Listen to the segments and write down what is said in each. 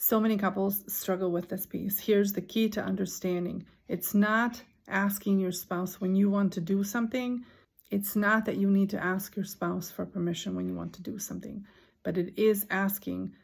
So many couples struggle with this piece. Here's the key to understanding. It's not asking your spouse when you want to do something. It's not that you need to ask your spouse for permission when you want to do something, but it is asking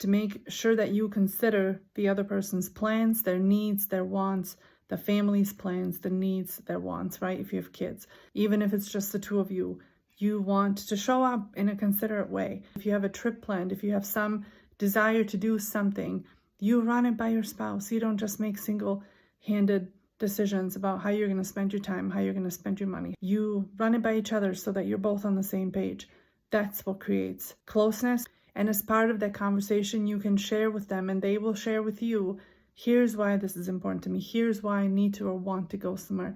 to make sure that you consider the other person's plans, their needs, their wants, the family's plans, the needs, their wants, right? If you have kids, even if it's just the two of you, you want to show up in a considerate way. If you have a trip planned, if you have some desire to do something, you run it by your spouse. You don't just make single-handed decisions about how you're going to spend your time, how you're going to spend your money. You run it by each other so that you're both on the same page. That's what creates closeness. And as part of that conversation, you can share with them and they will share with you, here's why this is important to me. Here's why I need to or want to go somewhere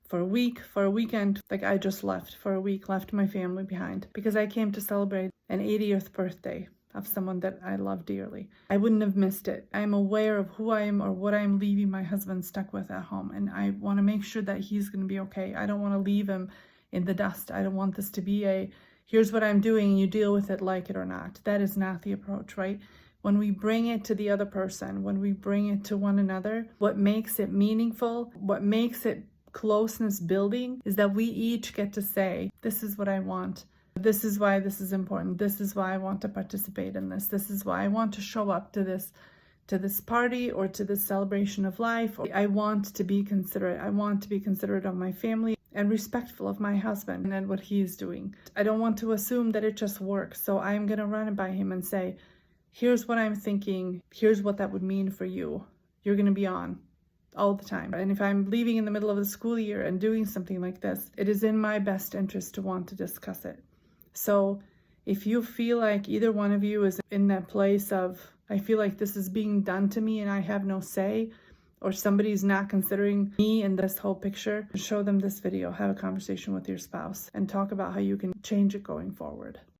for a week, for a weekend. Like I just left for a week, left my family behind because I came to celebrate an 80th birthday of someone that I love dearly. I wouldn't have missed it. I'm aware of who I am or what I'm leaving my husband stuck with at home. And I want to make sure that he's going to be okay. I don't want to leave him in the dust. I don't want this to be a, here's what I'm doing, you deal with it like it or not. That is not the approach, right? When we bring it to the other person, when we bring it to one another, what makes it meaningful, what makes it closeness building is that we each get to say, this is what I want. This is why this is important. This is why I want to participate in this. This is why I want to show up to this party or to this celebration of life. I want to be considerate. I want to be considerate of my family and respectful of my husband and what he is doing. I don't want to assume that it just works. So I'm going to run it by him and say, here's what I'm thinking. Here's what that would mean for you. You're going to be on all the time. And if I'm leaving in the middle of the school year and doing something like this, it is in my best interest to want to discuss it. So if you feel like either one of you is in that place of, I feel like this is being done to me and I have no say, or somebody's not considering me in this whole picture, show them this video, have a conversation with your spouse, and talk about how you can change it going forward.